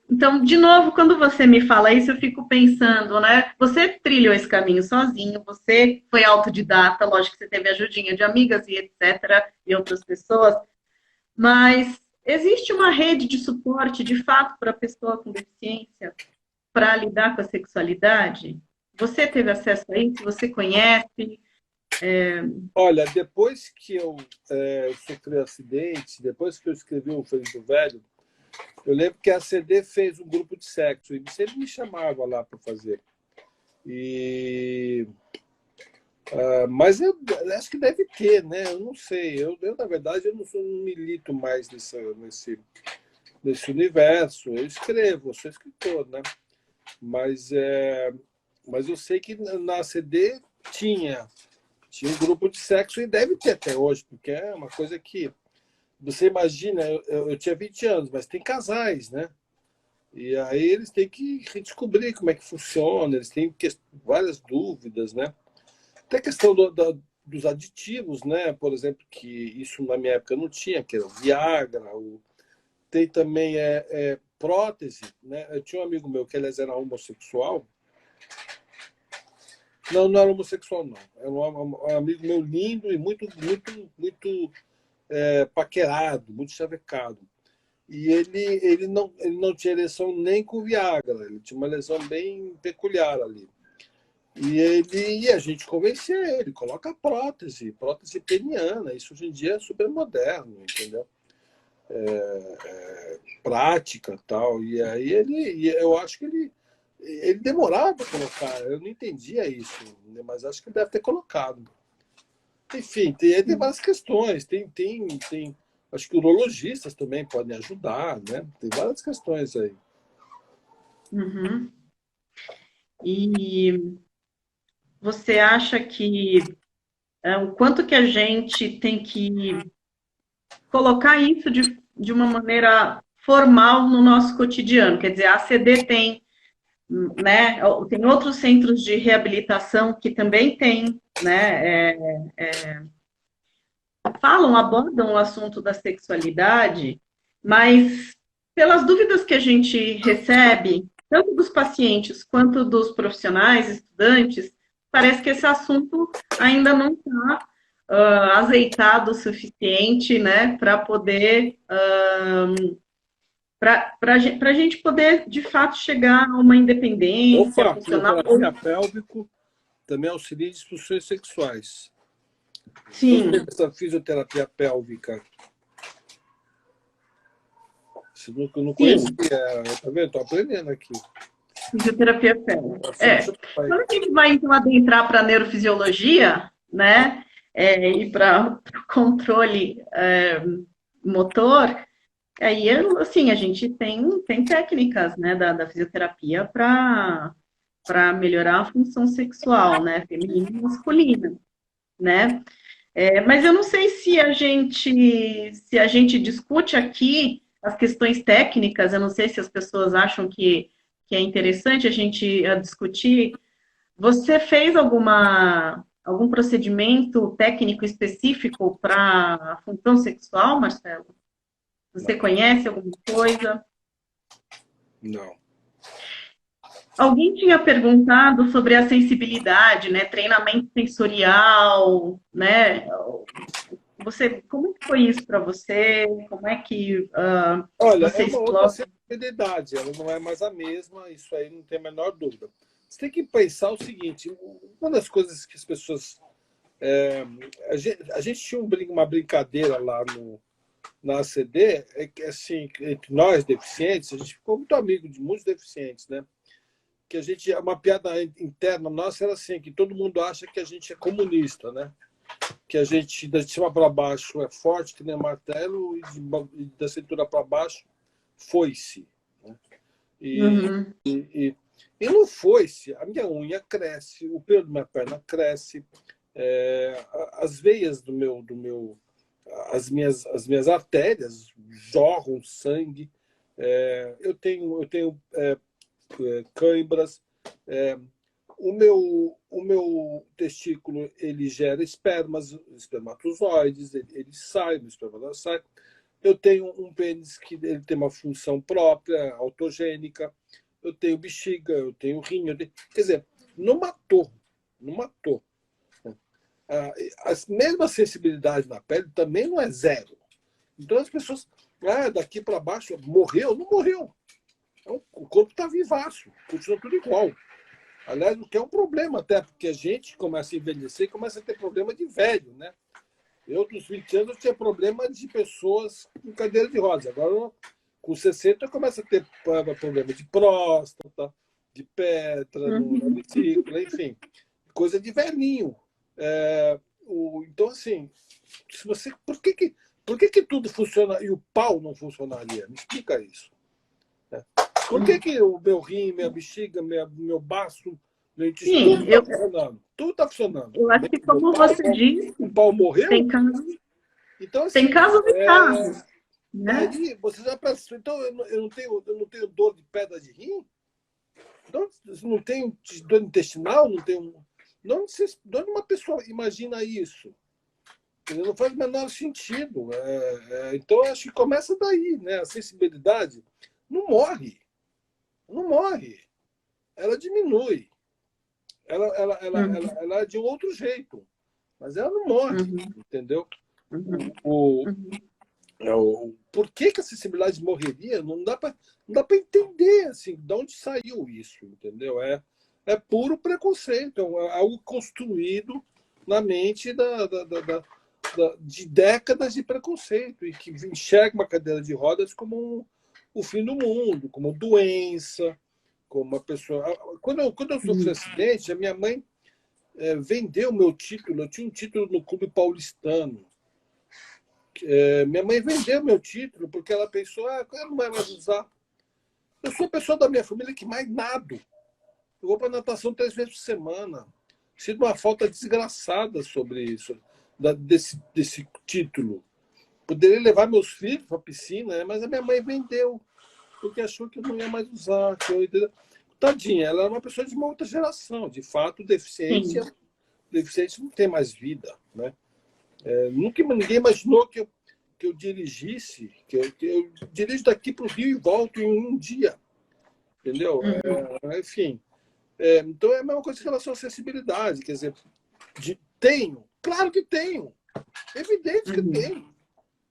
então, de novo, quando você me fala isso, eu fico pensando, né? Você trilhou esse caminho sozinho, você foi autodidata, lógico que você teve ajudinha de amigas e etc., e outras pessoas, mas existe uma rede de suporte, de fato, para a pessoa com deficiência, para lidar com a sexualidade? Você teve acesso a isso? Você conhece? Olha, depois que eu sofri um acidente, depois que eu escrevi o Feliz do Velho, eu lembro que a CD fez um grupo de sexo e sempre me chamava lá para fazer. Mas eu acho que deve ter, né? Eu não sei. Eu na verdade, eu não milito mais nesse universo. Eu escrevo, eu sou escritor, né? Mas eu sei que na CD tinha um grupo de sexo e deve ter até hoje, porque é uma coisa que você imagina, eu tinha 20 anos, mas tem casais, né? E aí eles têm que redescobrir como é que funciona, eles têm várias dúvidas, né? Tem a questão dos aditivos, né? Por exemplo, que isso na minha época não tinha, que era o Viagra. Tem também prótese, né? Eu tinha um amigo meu que, aliás, era homossexual. Não era homossexual, não. Era um amigo meu lindo e muito paquerado, muito chavecado. E ele não tinha ereção nem com Viagra, ele tinha uma lesão bem peculiar ali. E a gente convencia ele, coloca prótese peniana, isso hoje em dia é super moderno, entendeu? Prática tal. E aí eu acho que ele demorava para colocar, eu não entendia isso, mas acho que ele deve ter colocado. Enfim, tem várias questões, acho que urologistas também podem ajudar, né? Tem várias questões aí. Uhum. E você acha que o quanto que a gente tem que colocar isso de uma maneira formal no nosso cotidiano? Quer dizer, a ACD tem, né? Tem outros centros de reabilitação que também têm, né? Abordam o assunto da sexualidade, mas pelas dúvidas que a gente recebe, tanto dos pacientes quanto dos profissionais, estudantes, parece que esse assunto ainda não está azeitado o suficiente, né, para poder para a gente poder de fato chegar a uma independência funcional. Fisioterapia pélvico também auxilia em disfunções sexuais. Sim. Essa fisioterapia pélvica. Eu não conhecia, tá vendo? Estou aprendendo aqui. Fisioterapia pélvica. Quando a gente vai então adentrar para a neurofisiologia, né, e para o controle motor, Aí, assim, a gente tem técnicas, né, da fisioterapia para melhorar a função sexual, né, feminina e masculina, né? Mas eu não sei se a gente discute aqui as questões técnicas, eu não sei se as pessoas acham que é interessante a gente discutir. Você fez algum procedimento técnico específico para a função sexual, Marcelo? Você Não, conhece alguma coisa? não. Alguém tinha perguntado sobre a sensibilidade, né? Treinamento sensorial, né? Como que foi isso para você? Como é que Olha, você é uma outra explora? sensibilidade, ela não é mais a mesma, isso aí não tem a menor dúvida. Você tem que pensar o seguinte: uma das coisas que as pessoas. A gente tinha uma brincadeira lá na ACD, é que assim, entre nós deficientes, a gente ficou muito amigo de muitos deficientes, né? Que a gente, uma piada interna nossa era assim, que todo mundo acha que a gente é comunista, né? Que a gente, de cima para baixo, é forte que nem martelo e da cintura para baixo, foi-se. Né? E, Uhum. e não foi-se. A minha unha cresce, o pelo da minha perna cresce, as veias as minhas artérias jorram sangue, eu tenho cãibras, o meu testículo ele gera espermatozoides, ele sai, o espermatozoide sai. Eu tenho um pênis que ele tem uma função própria, autogênica. Eu tenho bexiga, eu tenho rim. Quer dizer, não matou, não matou. A mesma sensibilidade na pele também não é zero. Então as pessoas, daqui para baixo, morreu? Não morreu. O corpo está vivaço, continua tudo igual. Aliás, o que é um problema até, porque a gente começa a envelhecer e começa a ter problema de velho, né? Eu, dos 20 anos, tinha problema de pessoas com cadeira de rodas. Agora, com 60, eu começo a ter problema de próstata, de pedra na Uhum. vesícula, enfim. Coisa de velhinho. Então, assim, se você, por que tudo funciona e o pau não funcionaria? Me explica isso. Por que o meu rim, minha bexiga, meu baço, meu intestino, tudo Sim, está funcionando? Tudo está funcionando. eu acho que Meu como pau, você disse, o pau morreu? tem casos, Então, tem assim, casos e casos, né? daí você já pensa, então eu não tenho dor de pedra de rim? Não tenho dor intestinal? Não tenho. De onde uma pessoa imagina isso? Não faz o menor sentido. Então, acho que começa daí, né? A sensibilidade não morre. Não morre. Ela diminui. Ela é de um outro jeito. Mas ela não morre, Uhum, entendeu? uhum, O, uhum, por que a acessibilidade morreria? Não dá para entender assim, de onde saiu isso, entendeu? É puro preconceito, é algo construído na mente de décadas de preconceito e que enxerga uma cadeira de rodas como o fim do mundo, como doença, como uma pessoa. Quando eu sofri uhum. acidente, a minha mãe vendeu meu título. Eu tinha um título no Clube Paulistano. Minha mãe vendeu meu título porque ela pensou, eu não vai mais usar. Eu sou a pessoa da minha família que mais nado. Eu vou para natação 3 vezes por semana. Sinto uma falta desgraçada sobre isso, desse título. Poderia levar meus filhos para a piscina, né? Mas a minha mãe vendeu, porque achou que eu não ia mais usar. Tadinha, ela é uma pessoa de uma outra geração. De fato, deficiente Sim. não tem mais vida. Né? Nunca ninguém imaginou que eu dirigisse, que eu dirijo daqui para o Rio e volto em um dia. Entendeu? Uhum, Enfim. Então é a mesma coisa em relação à acessibilidade. Quer dizer, tenho? Claro que tenho. Evidente que uhum, tenho.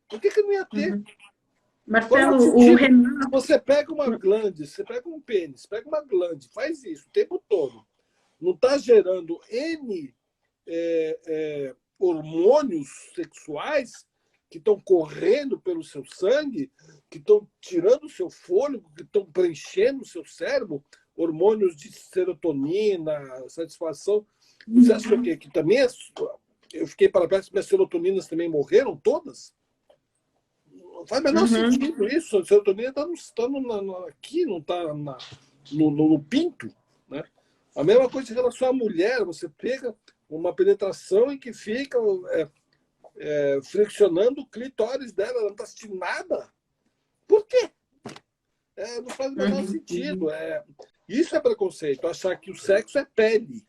Por que não ia ter? uhum. Qual é o Marcelo, o sentido? Se Renato. você pega uma glande, você pega um pênis, pega uma glande, faz isso o tempo todo, não está gerando N hormônios sexuais que estão correndo pelo seu sangue, que estão tirando o seu fôlego, que estão preenchendo o seu cérebro, hormônios de serotonina, satisfação. Você acha que, também eu fiquei para perto, minhas serotoninas também morreram todas? Não faz o menor sentido isso. A serotonina está aqui, não está no pinto. Né? A mesma coisa em relação à mulher. Você pega uma penetração em que fica flexionando o clitóris dela, ela não está sentindo nada. Por quê? Não faz o menor sentido. Isso é preconceito, achar que o sexo é pele.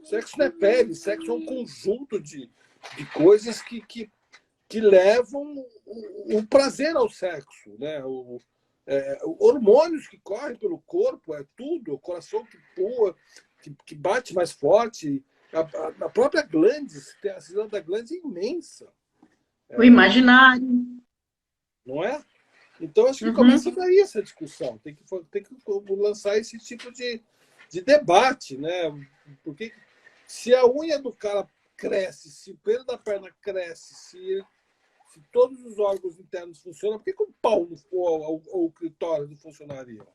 Sexo não é pele, sexo é um conjunto de coisas que levam o prazer ao sexo. Né? Hormônios que correm pelo corpo, é tudo, o coração que pula, que bate mais forte. A própria glândula, a cisão da glândula é imensa. O imaginário. Não é? Então, acho que começa daí essa discussão. Tem que lançar esse tipo de debate. Né? Porque se a unha do cara cresce, se o pelo da perna cresce, se todos os órgãos internos funcionam, por que o pau ou o clitóris não funcionaria?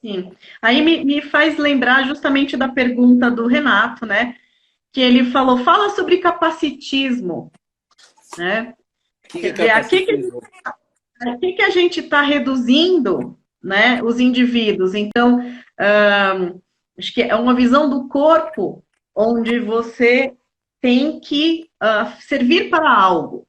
Sim. Aí me faz lembrar justamente da pergunta do Renato, né? Que ele fala sobre capacitismo, né? Quer dizer, capacitismo? Aqui que a gente está reduzindo, né, os indivíduos. Então, acho que é uma visão do corpo onde você tem que servir para algo,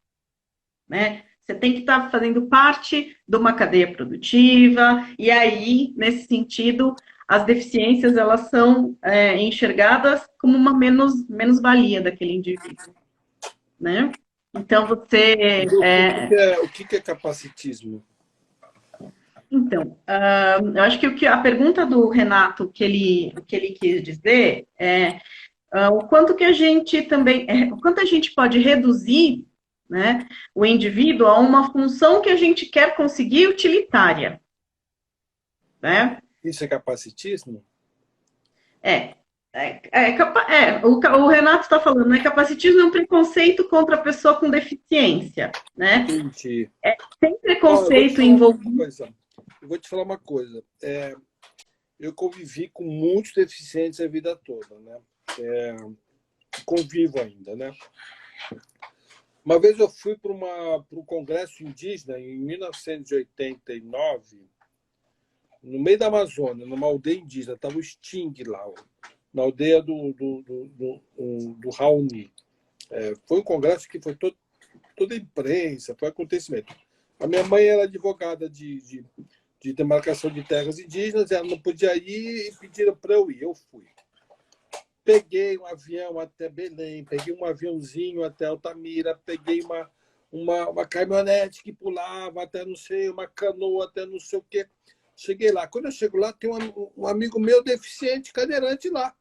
né? Você tem que estar fazendo parte de uma cadeia produtiva, e aí, nesse sentido, as deficiências elas são enxergadas como uma menos-valia daquele indivíduo, né? Então, você... O que é capacitismo? Então, eu acho que a pergunta do Renato, o que ele quis dizer é o quanto que a gente também... o quanto a gente pode reduzir, né, o indivíduo a uma função que a gente quer conseguir utilitária, né? Isso é capacitismo? O Renato está falando, né? Capacitismo é um preconceito contra a pessoa com deficiência, né? Entendi. Tem preconceito envolvido. Eu vou te falar uma coisa. Eu convivi com muitos deficientes a vida toda, né? Convivo ainda, né? Uma vez eu fui para um congresso indígena em 1989, no meio da Amazônia, numa aldeia indígena. Estava o Sting lá, na aldeia do Raoni. Foi um congresso que foi toda a imprensa, foi um acontecimento. A minha mãe era advogada de demarcação de terras indígenas, ela não podia ir e pediram para eu ir. Eu fui. Peguei um avião até Belém, peguei um aviãozinho até Altamira, peguei uma caminhonete que pulava até não sei, uma canoa até não sei o quê. Cheguei lá. Quando eu chego lá, tem um amigo meu deficiente, cadeirante lá,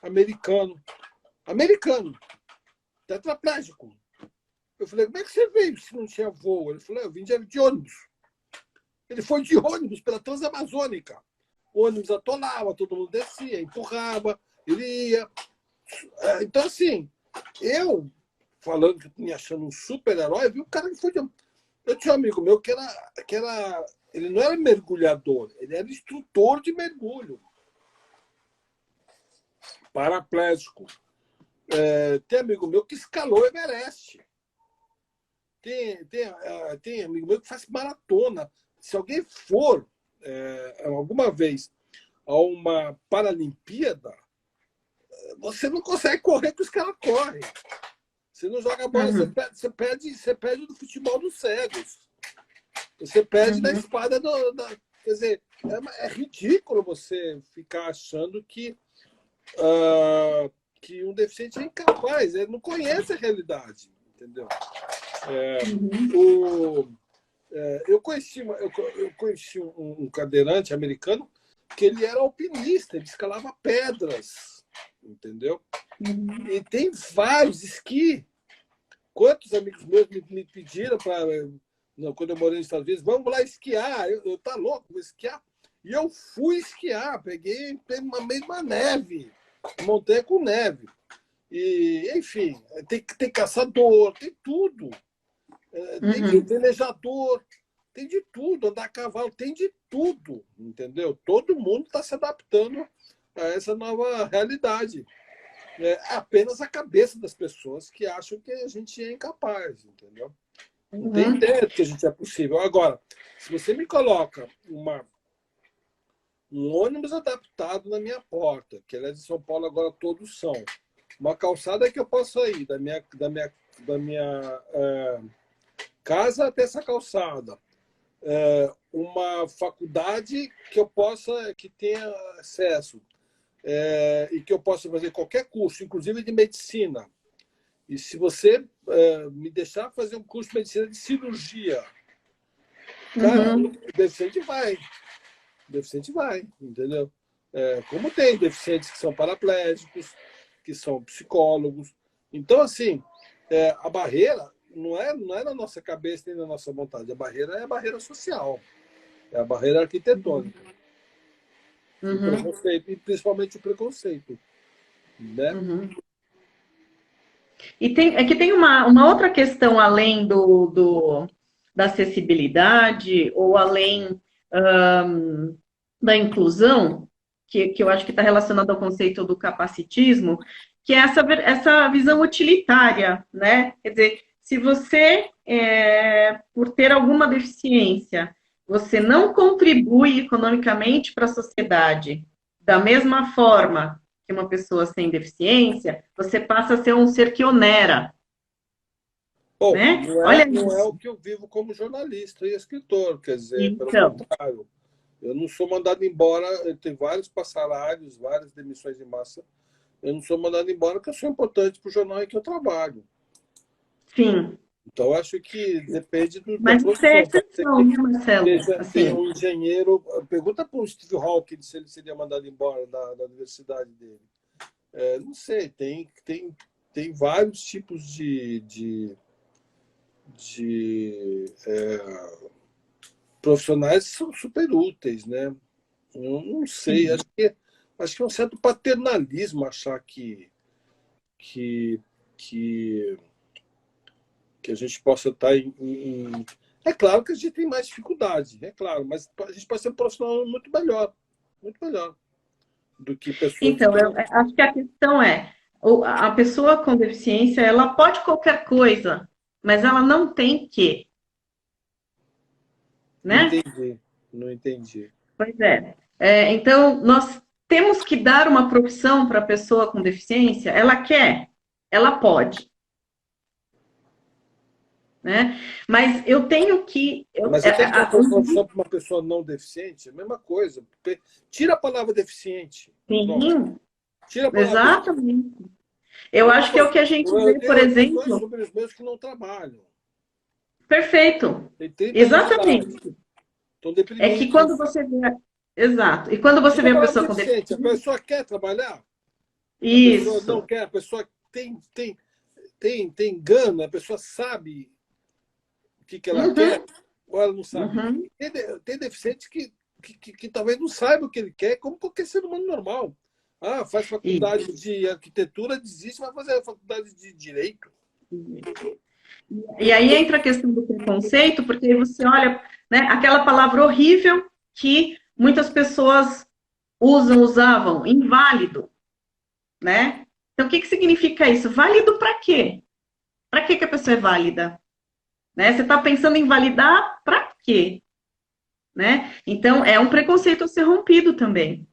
americano, tetraplégico. Eu falei, como é que você veio se não tinha voo? Ele falou, eu vim de ônibus. Ele foi de ônibus pela Transamazônica. O ônibus atolava, todo mundo descia, empurrava, ele ia. Então, assim, eu, falando que eu me achando um super-herói, vi o cara que foi de... Eu tinha um amigo meu que era... Ele não era mergulhador, ele era instrutor de mergulho. Paraplégico. Tem amigo meu que escalou o Everest. Tem amigo meu que faz maratona. Se alguém for alguma vez a uma Paralimpíada, você não consegue correr que os caras correm. Você não joga bola, você perde do futebol dos cegos. Você perde da espada quer dizer, é ridículo você ficar achando que um deficiente é incapaz. Ele não conhece a realidade, entendeu? Eu conheci um cadeirante americano que ele era alpinista, ele escalava pedras, entendeu? E tem vários esqui. Quantos amigos meus me pediram para, quando eu morei nos Estados Unidos, vamos lá esquiar. Eu tá louco, vou esquiar. E eu fui esquiar, peguei uma mesma neve, montanha com neve. E, enfim, tem caçador, tem tudo. Tem velejador, tem de tudo, andar a cavalo, tem de tudo, entendeu? Todo mundo está se adaptando a essa nova realidade. É apenas a cabeça das pessoas que acham que a gente é incapaz, entendeu? Não tem ideia do que a gente é possível. Agora, se você me coloca um ônibus adaptado na minha porta, que aliás em São Paulo agora todos são, uma calçada que eu posso ir da minha casa até essa calçada, uma faculdade que eu possa, que tenha acesso, e que eu possa fazer qualquer curso, inclusive de medicina. E se você me deixar fazer um curso de medicina de cirurgia, cara, o deficiente vai. O deficiente vai, entendeu? Como tem deficientes que são paraplégicos, que são psicólogos. Então, assim, a barreira não é na nossa cabeça nem na nossa vontade. A barreira é a barreira social. É a barreira arquitetônica. O preconceito, e principalmente o preconceito. Né? E tem uma outra questão além da acessibilidade ou além da inclusão, que eu acho que está relacionado ao conceito do capacitismo, que é essa visão utilitária, né? Quer dizer, se você, por ter alguma deficiência, você não contribui economicamente para a sociedade da mesma forma que uma pessoa sem deficiência, você passa a ser um ser que onera. Bom, né? não é o que eu vivo como jornalista e escritor, quer dizer, então, pelo contrário. Eu não sou mandado embora, eu tenho vários passarários, várias demissões em massa. Eu não sou mandado embora porque eu sou importante para o jornal em que eu trabalho. Sim. Então, acho que depende Mas da isso é exceção, né, Marcelo? Tem um engenheiro... Pergunta para o Steve Hawking se ele seria mandado embora da universidade dele. Não sei, tem vários tipos de profissionais que são super úteis, né? Eu não sei, acho que é um certo paternalismo achar que a gente possa estar É claro que a gente tem mais dificuldade, é claro, mas a gente pode ser um profissional muito melhor do que pessoas... Então, eu acho que a questão a pessoa com deficiência, ela pode qualquer coisa, mas ela não tem que, né? Não entendi. Pois é. Então, nós temos que dar uma profissão para a pessoa com deficiência, ela quer, ela pode. Né? Mas eu tenho que... Mas você tem que dar uma profissão para uma pessoa não deficiente? É a mesma coisa. Tira a palavra deficiente. Sim, tira a palavra exatamente. deficiente. Eu acho que é o que a gente vê, por exemplo... Eu tenho dois meus que não trabalham. Perfeito. Exatamente. Estão deprimidos. É que quando você vê... Exato. E quando você vê a pessoa com deficiência... A pessoa quer trabalhar? Isso. A pessoa não quer, a pessoa tem gana, a pessoa sabe o que ela quer, ou ela não sabe. Tem deficiente que talvez não saiba o que ele quer, como qualquer ser humano normal. Faz faculdade de arquitetura, desiste, vai fazer a faculdade de direito. E aí entra a questão do preconceito, porque aí você olha, né, aquela palavra horrível que muitas pessoas usavam, inválido, né? Então, o que significa isso? Válido para quê? Para que a pessoa é válida? Né? Você está pensando em validar para quê? Né? Então, é um preconceito a ser rompido também.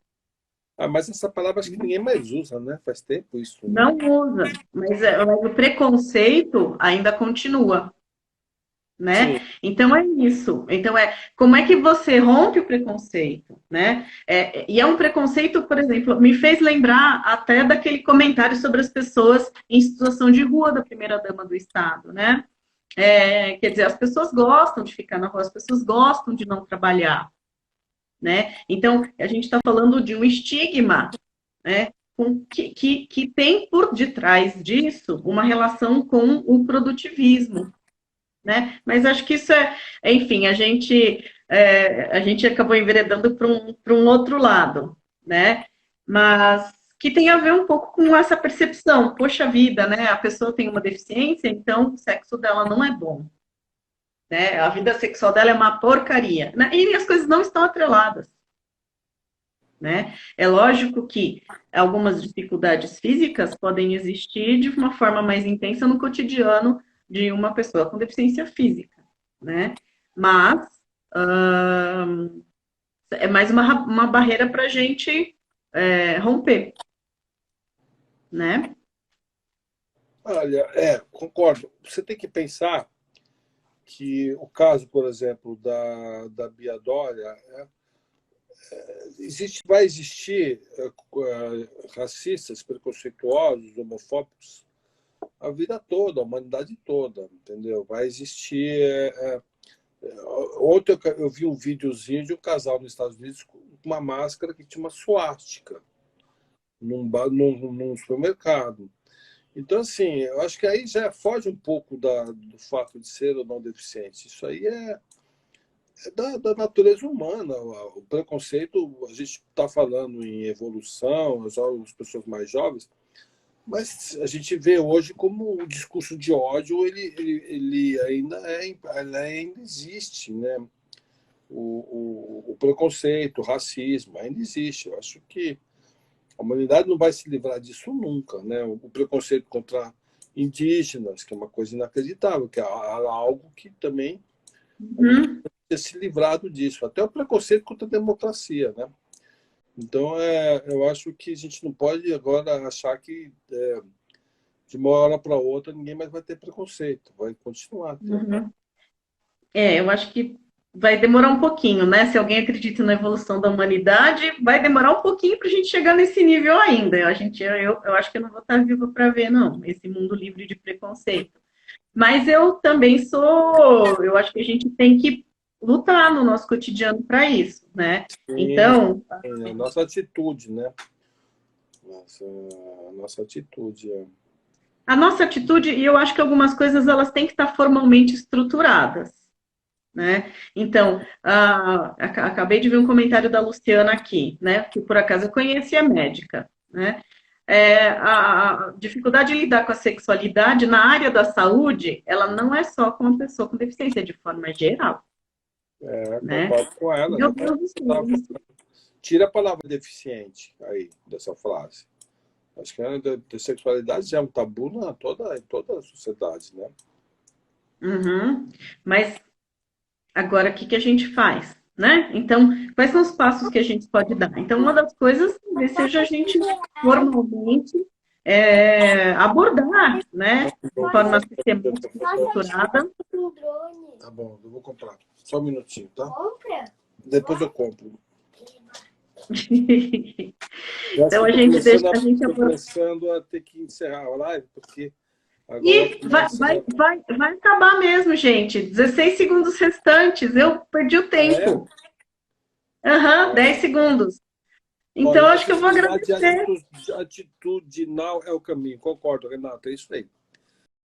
Mas essa palavra acho que ninguém mais usa, né? Faz tempo isso. Né? Não usa, mas o preconceito ainda continua. Né? Então é isso. Então como é que você rompe o preconceito, né? E é um preconceito, por exemplo, me fez lembrar até daquele comentário sobre as pessoas em situação de rua da primeira-dama do Estado, né? Quer dizer, as pessoas gostam de ficar na rua, as pessoas gostam de não trabalhar, né? Então a gente está falando de um estigma, né? Que tem por detrás disso uma relação com o produtivismo. Né? Mas acho que isso enfim, a gente acabou enveredando para um outro lado, né? Mas que tem a ver um pouco com essa percepção, poxa vida, né? A pessoa tem uma deficiência, então o sexo dela não é bom, né? A vida sexual dela é uma porcaria, né? E as coisas não estão atreladas, né? É lógico que algumas dificuldades físicas podem existir de uma forma mais intensa no cotidiano de uma pessoa com deficiência física, né? Mas é mais uma barreira para a gente romper, né? Olha, concordo. Você tem que pensar que o caso, por exemplo, da Bia Dória, vai existir racistas, preconceituosos, homofóbicos a vida toda, a humanidade toda, entendeu? Vai existir. Ontem eu vi um videozinho de um casal nos Estados Unidos com uma máscara que tinha uma suástica num supermercado. Então, assim, eu acho que aí já foge um pouco do fato de ser ou não deficiente. Isso aí é da natureza humana. O preconceito, a gente está falando em evolução, as pessoas mais jovens, mas a gente vê hoje como o discurso de ódio ele ainda existe, né? O preconceito, o racismo ainda existe. Eu acho que a humanidade não vai se livrar disso nunca, né? O preconceito contra indígenas, que é uma coisa inacreditável, que é algo que também a gente ter se livrado disso. Até o preconceito contra a democracia, né? Então, eu acho que a gente não pode agora achar que de uma hora para outra ninguém mais vai ter preconceito, vai continuar tendo. Eu acho que vai demorar um pouquinho, né? Se alguém acredita na evolução da humanidade, vai demorar um pouquinho para a gente chegar nesse nível ainda. Eu acho que eu não vou estar viva para ver, não, esse mundo livre de preconceito. Mas eu também eu acho que a gente tem que lutar no nosso cotidiano para isso, né? Sim, então, a nossa atitude, né? A nossa atitude. A nossa atitude, e eu acho que algumas coisas elas têm que estar formalmente estruturadas, né? Então, acabei de ver um comentário da Luciana aqui, né? Que por acaso eu conheci a médica, né? A dificuldade de lidar com a sexualidade na área da saúde, ela não é só com a pessoa com deficiência, é de forma geral. Né? Concordo com ela. Meu Deus do céu. Tira a palavra deficiente aí dessa frase. Acho que a sexualidade já é um tabu em toda a sociedade, né? Mas agora o que a gente faz? Né? Então, quais são os passos que a gente pode dar? Então, uma das coisas talvez seja a gente formalmente abordar, né? De forma sistemática, estruturada. Tá bom, eu vou comprar. Só um minutinho, tá? Compra? Depois eu compro. Então, a gente deixa... Estou começando a ter que encerrar a live, porque... E vai acabar mesmo, gente. 16 segundos restantes. Eu perdi o tempo. 10 segundos. Então, acho que eu vou agradecer. Atitudinal é o caminho. Concordo, Renata. É isso aí.